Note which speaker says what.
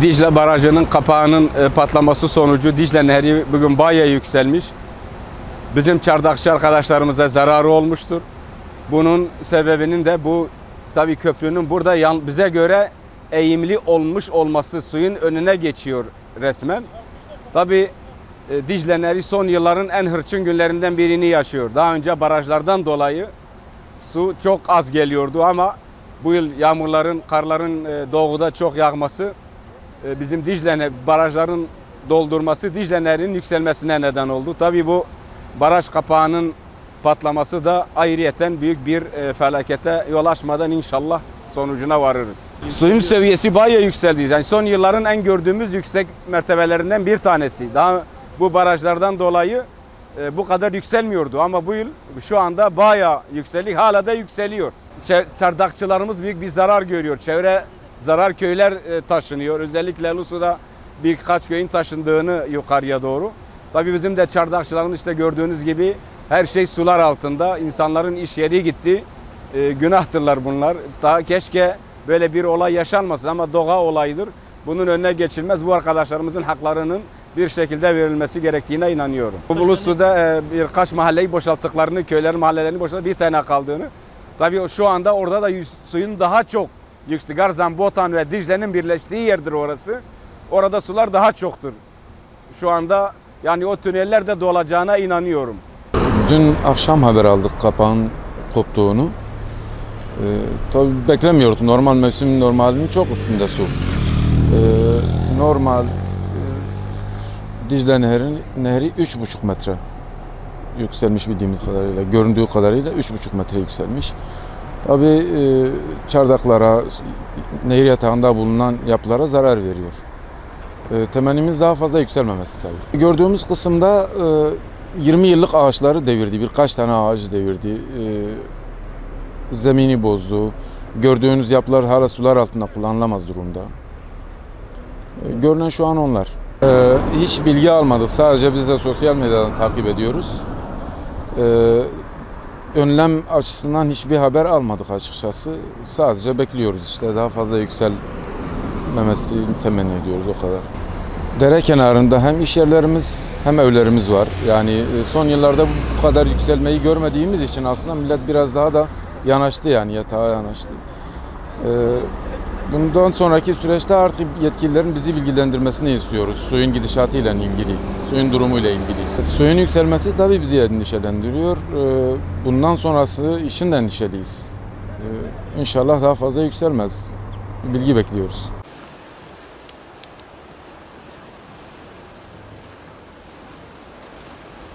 Speaker 1: Dicle Barajı'nın kapağının patlaması sonucu Dicle Nehri bugün bayağı yükselmiş. Bizim çardakçı arkadaşlarımıza zararı olmuştur. Bunun sebebinin de bu tabii köprünün burada bize göre eğimli olmuş olması, suyun önüne geçiyor resmen. Tabii Dicle Nehri son yılların en hırçın günlerinden birini yaşıyor. Daha önce barajlardan dolayı su çok az geliyordu ama bu yıl yağmurların, karların doğuda çok yağması bizim barajların doldurması Dicle Nehri'nin yükselmesine neden oldu. Tabii bu baraj kapağının patlaması da ayrıyeten büyük bir felakete yol açmadan inşallah sonucuna varırız. Suyun seviyesi bayağı yükseldi. Yani son yılların en gördüğümüz yüksek mertebelerinden bir tanesi. Daha bu barajlardan dolayı bu kadar yükselmiyordu ama bu yıl şu anda bayağı yükseliyor. Hala da yükseliyor. Çardakçılarımız büyük bir zarar görüyor. Çevre zarar köyler taşınıyor. Özellikle Elusu'da birkaç köyün taşındığını yukarıya doğru. Tabii bizim de çardakçılarımız işte gördüğünüz gibi her şey sular altında. İnsanların iş yeri gitti. Günahtırlar bunlar. Daha keşke böyle bir olay yaşanmasın ama doğa olayıdır. Bunun önüne geçilmez. Bu arkadaşlarımızın haklarının bir şekilde verilmesi gerektiğine inanıyorum. Bu Ulusu'da birkaç mahalleyi boşalttıklarını, köylerin mahallelerini boşalttık, bir tane kaldığını. Tabii şu anda orada da suyun daha çok Yüksügar, Zambotan ve Dicle'nin birleştiği yerdir orası. Orada sular daha çoktur. Şu anda yani o tüneller de dolacağına inanıyorum.
Speaker 2: Dün akşam haber aldık kapağın koptuğunu. Tabii beklemiyorduk. Normal mevsim normalinin çok üstünde su. Normal Dicle Nehri 3,5 metre yükselmiş bildiğimiz kadarıyla. Göründüğü kadarıyla 3,5 metre yükselmiş. Tabii çardaklara, nehir yatağında bulunan yapılara zarar veriyor. Temennimiz daha fazla yükselmemesi tabii. Gördüğümüz kısımda 20 yıllık ağaçları devirdi, birkaç tane ağacı devirdi. Zemini bozdu. Gördüğünüz yapılar hala sular altında kullanılamaz durumda. Görünen şu an onlar. Hiç bilgi almadık. Sadece biz de sosyal medyadan takip ediyoruz. Önlem açısından hiçbir haber almadık açıkçası. Sadece bekliyoruz işte daha fazla yükselmemesini temenni ediyoruz o kadar. Dere kenarında hem iş yerlerimiz hem evlerimiz var. Yani son yıllarda bu kadar yükselmeyi görmediğimiz için aslında millet biraz daha da yanaştı yani yatağa yanaştı. Bundan sonraki süreçte artık yetkililerin bizi bilgilendirmesini istiyoruz. Suyun gidişatıyla ilgili, suyun durumuyla ilgili. Suyun yükselmesi tabii bizi endişelendiriyor. Bundan sonrası için de endişeliyiz. İnşallah daha fazla yükselmez. Bilgi bekliyoruz.